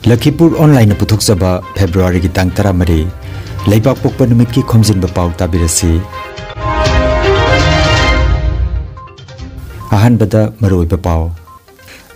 Lakhipuronline puthokjaba February ki tang 13 Leibak pokpa numit ki Khomjinba Pao tabirasi. Ahanbada maroiba pao.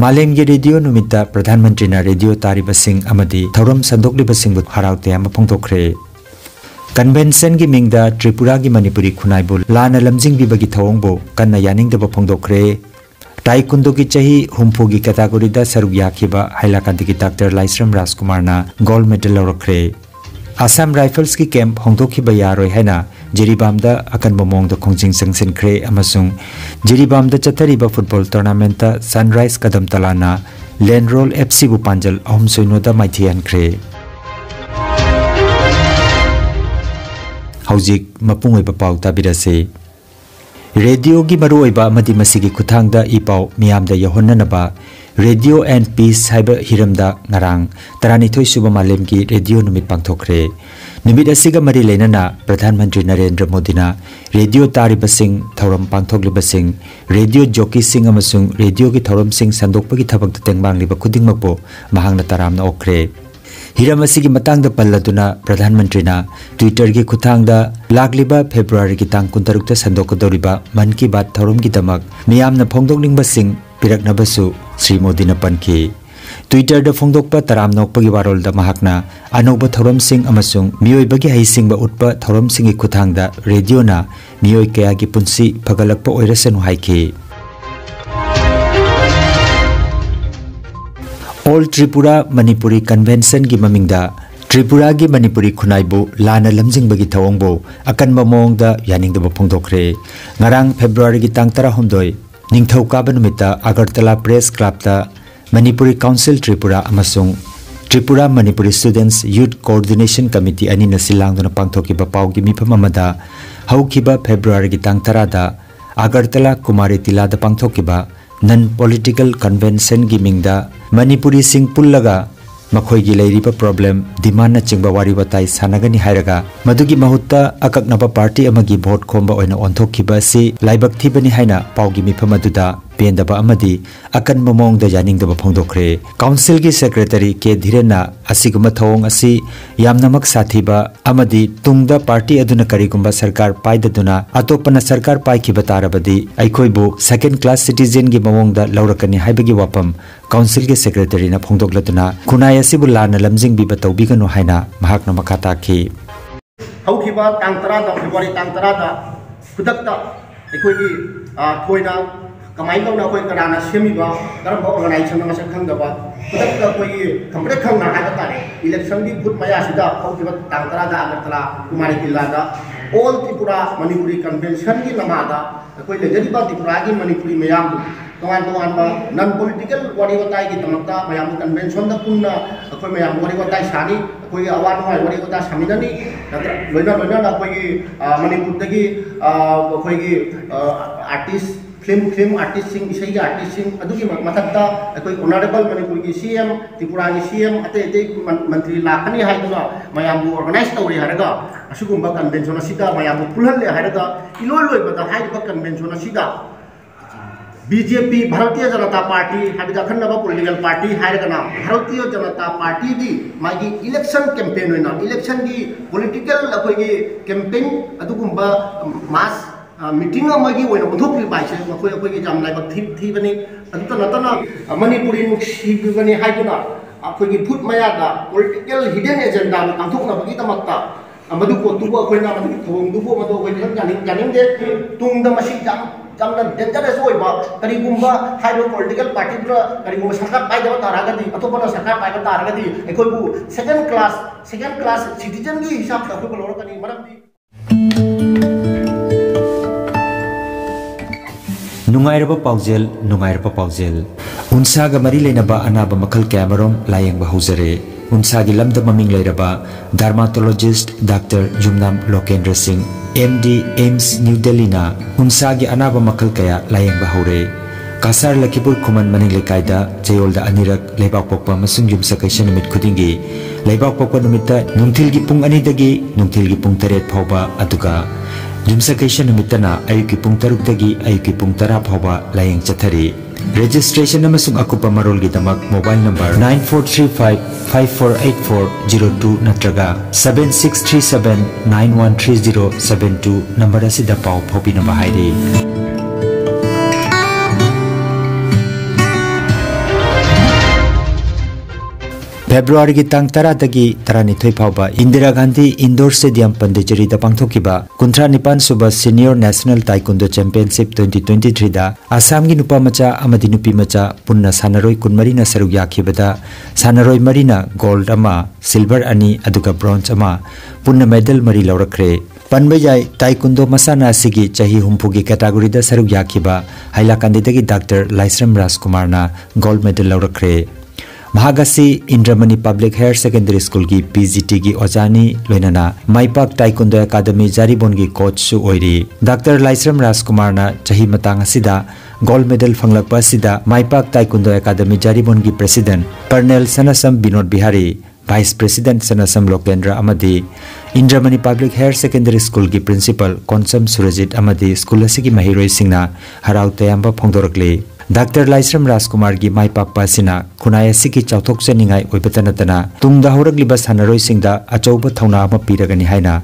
Malem ge radio numita Pradhan Mantri na radio tariba sing amadi thorom sandokliba sing but haraute ama phongthokre. Convention gi mingda Tripura gi Manipuri khunaibu lana lamjing bibagi thawongbo kanna yaningdaba phongthokre. Taekwondo ki chahi humpu gi category da saruk yakhiba hailakandi ki Dr. Laisram Rajkumar na gold medal lawrakre. Assam Rifles ki camp hongdokhiba yaroi haina Jiribam da akan bomong da khongjing sangsen kre amasung Jiribam da chathariba football tournament ta Sunrise kadam talana Landroll FC bu panjal ahum soino da maithian kre. Haujik mapung oiba pau tabirase. Radio gi maru oiba madi masigi kuthang da ipau miam da yahonnanaba Radio and Peace haiba hiramda ngarang taranithoi suba malem ki radio numit pangthokre. Numit asiga mari lenana Pradhan Mantri Narendra Modi na radio tariba sing thoram pangthokliba sing radio jockey sing amasung radio ki thoram sing sandokpa ki thabak tengbang liba khudingmakpo mahangna taramna okre. Hiram asigi matang da palladuna Pradhan Mantri na Twitter ki kuthang da lagliba February ki tang 16 ta sandokadoriba man ki baat thoram ki damak miyamna phongdokningba sing piraknabasu Sri Modi na panki. Twitter da phongdokpa taram nokpagi warol da mahakna anokba thoram sing amasung miyoi bagi haising ba utpa thoram sing ki kuthang da radio na miyoi kaya ki punsi phagalakpa oirasanu haiki. All Tripura Manipuri Convention gi mamingda Tripura gi Manipuri khunaibu lana lamjing bagi thawongbo akan mamong da yaningdaba phongdokre. Ngarang February gi tang 12 Ningthau kaba numita Agartala Press Club ta Manipuri Council Tripura amasung Tripura Manipuri Students Youth Coordination Committee ani na silangduna pangthokiba pau gi mifam amada haukiba February gi tang 10 da Agartala Kumari Tila da pangthokiba non political convention gi mingda Manipuri sing pullaga makhoi gi leiriba problem demand na chingba wari watai sanagani hairaga madugi mahutta akaknaba party amagi vote khomba oina onthokiba si laibak thibani haina paugi mifam aduda pendaba amadi akan momong da yaningdaba phongdokre. Council gi secretary ke dhirena asiguma thawong asi yamnamak sathiba amadi tungda party aduna karigumba sarkar paidaduna atopana sarkar paikhiba tarabadi aikhoibu second class citizen gi momong da laurakani haibagi wapam Council gi secretary na phongdoklatuna kunai asibu lana lamjing biba tawbiganu haina mahakna makata ki. Haukiba tang 10 da February tang 10 da kudakta aikhoigi thoina kamai tawna koi karana semiba karamba organization na masang khangdaba kudakta koi complete khangna haida tare election di phut maya sida haukiba tang 10 da Agartala Kumari Tila da all Tripura Manipuri Convention gi namada koi lejadiba Tripura gi Manipuri mayam tongan ba non political wari watai gi tamakta mayam convention da punna koi mayam wari watai sani koi awan wai wari watai saminani loina na koi Manipur dagi koi gi artist film artist sing isai ga artist sing adugi mathakta koi honorable Manipur gi CM Tripura gi CM ate mantri lakani haiduna mayam organize tawri haraga asugumba convention asida mayam pulhalle haraga iloi bada haiba convention asida BJP Bharatiya Janata Party habiga khanaba political party hairagana Bharatiya Janata Party di magi election campaign oina election gi political akoi gi campaign adugumba mass meeting amagi oina onthokli baise makoi akoi gi jamlai bak thi bani anta natana Manipuri mukhi bani haiduna akoi gi phut maya da political hidden agenda na tangthokna bagi tamakta amadu ko tubo akoi na amadu thong dubo mado koi janing de tungda masi jamna dangerous oiba karigumba haido political party dra karigumba sarkar paidaba taragadi atopana sarkar paidaba taragadi ekhoibu second class citizen gi hisab ta ko lorokani maramdi Nungairaba paujel unsaga mari lenaba anaba makal kamarom layengba huzare unsagi lamda maming leiraba dermatologist Dr. Jumnam Lokendra Singh MD AIMS New Delhi na unsagi anaba makal kaya layengba hore kasar Lakhipur Khuman maning lekaida jayolda anirak leibak pokpa masung yumsa kaisa numit khudingi leibak pokpa numita nungthilgi pung 2 dagi nungthilgi pung 3 phawba aduga yumsa kaisa numitana ayuki pung 3 dagi ayuki pung 10 phawba layeng chathari Registration amasung akupa marol gidamak mobile number 9435548402 natraga 7637913072 number asida pau phobinaba hairi. February ki tang tara dagi tarani thoi phauba Indira Gandhi Indoor Stadium Pondicherry da pangthokiba kuntra nipan suba Senior National Taekwondo Championship 2023 da Assam gi nupa macha amadi nupi macha punna sanaroi kunmari na saruk yakhibada sanaroi marina gold ama silver ani aduga bronze ama punna medal mari laurakre panbejai taekwondo masana sigi chahi humpugi category da saruk yakhiba Hailakandi dagi Dr. Laisram Rajkumar na gold medal laurakre. Mahagasi Indramani Public Higher Secondary School की PGT की ओजानी लोइनाना माइपाक taekwondo academy जारीबोन की coach सु ओइरी doctor Laishram Rajkumar ना चाही मतंग असिदा gold medal फंगलकपा असिदा माइपाक ताइकुंडो अकादमी जारीबोन की president colonel Sanasam Vinod Bihari vice president Sanasam Lokendra अमदी Indramani public higher secondary school की प्रिंसिपल कोनसम सुरजित अमदी स्कूल असिगी महिरोई सिंगना हराउ तयाम्बा फोंदोरकले Dr. Laisram Rajkumar की माई पाकपा सिना खुनाय असिगी चौथोक चनिंगाई ओइबतनतना तुंगदा होरगलिबा सानरोई सिंगदा अचौब थौना अमा पीरगनि हाइना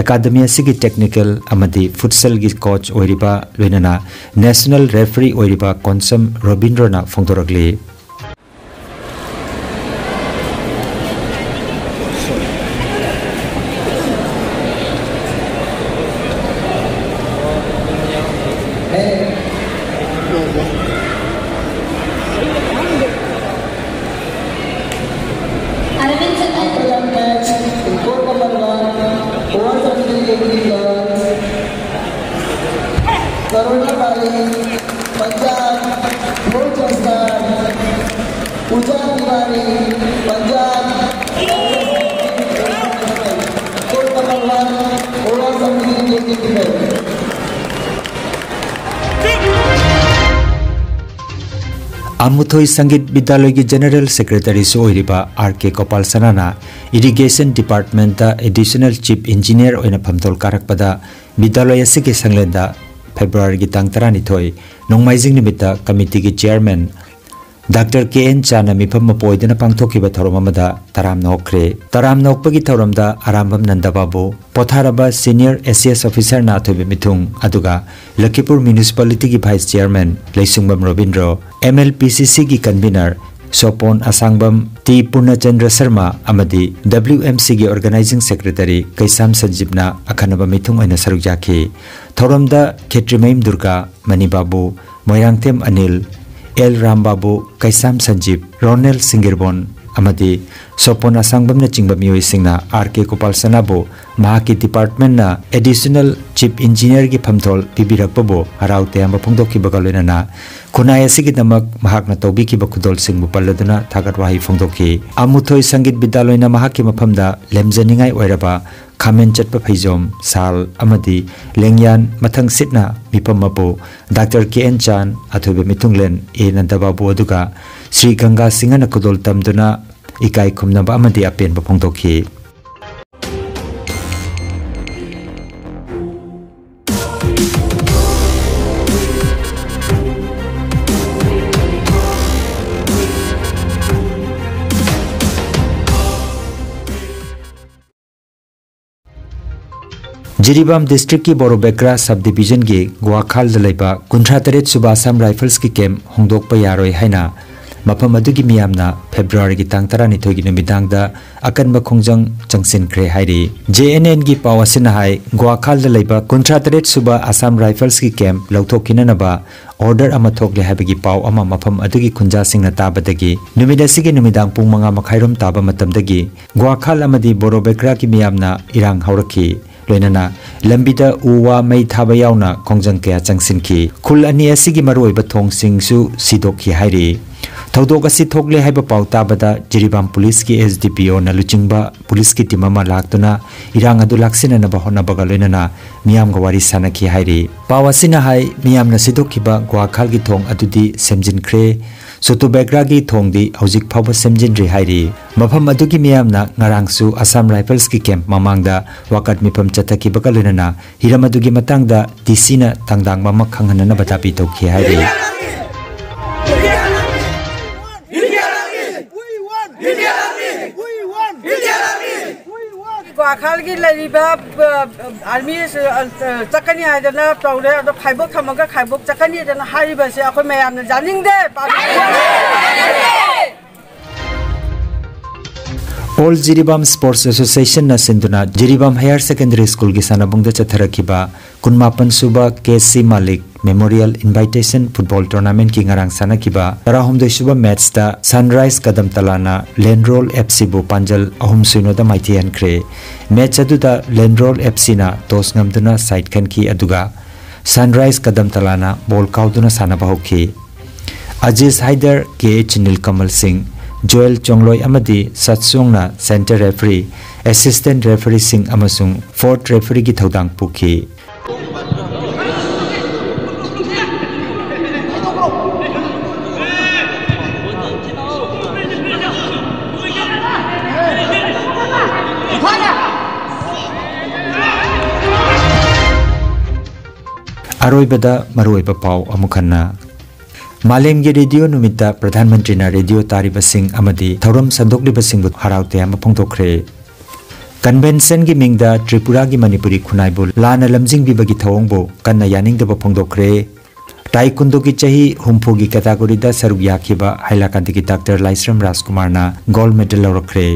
अकादमी असिगी टेक्निकल अमदी फुटसल की कोच ओइरिबा लोइनाना नेशनल रेफरी ओइरिबा कोनसम रविंद्रना फोंदोरकले Amuthoi Sangeet Vidyalay की जनरल सेक्रेटरी से ओइरिबा आर.के. गोपाल सनाना इरिगेशन डिपार्टमेंट दा एडिशनल चीफ इंजीनियर ओइना फमतोल कारकपदा विद्यालय असिगे संगलेंदा फेब्रुआरी की तांग 12 नोंमाइजिंग निमित्ता कमिटी की चेयरमैन डॉक्टर के.एन. चाना मिफम मपोइदना पांगथोकिबा थौरम अमदा तराम नौखरे तराम नौपगी थौरमदा आरामबम नंदबाबू पोथारबा सीनियर एसीएस ऑफिसर ना थोबे मिथुंग अदुगा लखीपुर म्युनिसिपैलिटी की वाइस चेयरमैन लेसुंगबम रविंद्र MLPCC की कन्वीनर सोपोन असांगबम टी पूर्णचंद्र शर्मा अमदी WMC की ऑर्गेनाइजिंग सेक्रेटरी कैसाम संजीवना अखनबा मिथुंग ओइना सरुक जाखी थौरमदा खेत्रिमैम दुर्गा मणिबाबू मोयरांगथेम अनिल एल रामबाबू कैसाम संजीव रोनेल सिंगिरबोन अमदी सोपोन असांगबम न चिंगबा मियोइ सिंगना आर.के. गोपाल सनाबो महाकी डिपार्टमेंट ना एडिशनल चीफ इंजीनियर की फमथोल पिबिरकबो हराउ तयाम फोंदोखिबगा लोइनाना खुनाय असिगी दमक महाकना तौबिखिबा खुदोल सिंगबु पल्लदुना थागत वाही फोंदोखि अमुथोई संगीत विद्यालयना महाकी मफमदा लेमजनिंगाई ओइरबा खामेन चटपा फैजोम साल अमदी लेंगयान मथंग सिटना मिपमबो डॉक्टर के.एन. चान अथोबे मिथुंगलेन ए नंदबाबू अदुगा श्री गंगा सिंगना खुदोल तमदुना इकाई खुमनबा अमदी अपेनबा फोंदोखि जिरीबाम डिस्ट्रिक्ट की बोरोबेक्रा सब डिवीजन की गुआखाल दलेबा 53 सुबा असम राइफल्स की कैंप होंदोकपा यारोय हैना मफम अदुगी मियामना फेब्रुआरी की तांग 12 की नुमिदांगदा अकनबा खोंजंग चंगसिनख्रे हाइरी JNN की पावसिना हाय गुआखाल दलेबा 53 सुबा असम राइफल्स की कैंप लौथोकिननबा ऑर्डर अमा थोकले हाइबगी पाव अमा मफम अदुगी खुंजा सिंगना ताबदगी नुमिदासिगी नुमिदांग पुंग मंगा मखाइरोम ताबा मतमदगी गुआखाल अमदी बोरोबेक्रा की मियामना इरांग हौरखी लोइनाना लंबिदा उवा मई थाबा यावना खोंजंग कया चंगसिनखी खुल अनि असिगी मरोइबा थोंगसिंगसु सिदोखी हाइरी थौदोक असि थोकले हाइबा पाव ताबदा जिरीबाम पुलिस की SDPO ना लुचिंगबा पुलिस की टीम अमा लाक्तुना इरांग अदु लाक्सिननबा होनबगा लोइनाना मियामगा वारी सानखी हाइरी पाव असिना हाय मियामना सिदोखिबा गुआखाल की थोंग अदुदी सेमजिनख्रे सुतुबेग्रा की थोंगदी हौजिक फावबा सेमजिनरि हाइरी मफम अदुगी मियामना ngarangsu असम राइफल्स की कैंप ममांगदा वाकट मिफम चथकिबगा लोइनाना हिरम अदुगी मतंगदा DC ना तंगदांग मम खंगनना बतापि तोखि हाइरी राखाल की लरीबा आर्मी चकनी आइदना तौरे अदो खाइबोक थमगा खाइबोक चकनी दना हारिबसे अखोय मयामना जानिंगदे All Jiribam Sports Association na sinduna Jiribam Higher Secondary School gi sanabungda chatharakiba kunmapan suba KC Malik Memorial Invitation Football Tournament ki ngarang sanakiba tarahumdoi suba match ta Sunrise Kadam Talana Landroll FC bu Panjal ahum suino da maitian kre match adu da Landroll FC na tos ngamduna side kan ki aduga Sunrise Kadam Talana ball kauduna sanabahokhi Aziz Haider KH Nilkamal Singh Joel Chongloi amadi Satsungna Center Referee Assistant Referee Singh amasung Fourth Referee gi thodang pukhi Aroibada maroiba pau amukhanna Malem ge radio numita Pradhan Mantri na radio tariba sing amadi thoram sandokliba singbu haraute ama phongtokre convention gi mingda Tripura gi Manipuri khunaibu lana lamjing bibagi thawongbo kanna yaningdaba phongtokre taekwondo gi chahi humpo gi category da saruk yakhiba hailakandi gi Dr. Laisram Rajkumar na gold medal lawrakre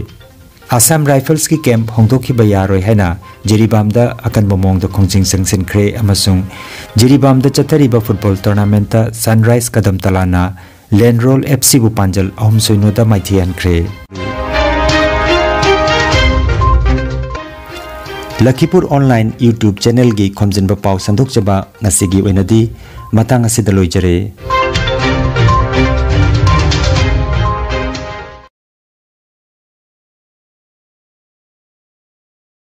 Assam Rifles ki camp hongtokhi ba yaroi haina Jiribam da akan bomong da khongjing sangsen kre amasung Jiribam da chathariba football tournament ta Sunrise Kadam Talana Landroll FC bu Panjal ahum soino da maithian kre Lakhipuronline YouTube channel gi Khomjinba Pao sandok jaba ngasigi oinadi matang asida loijare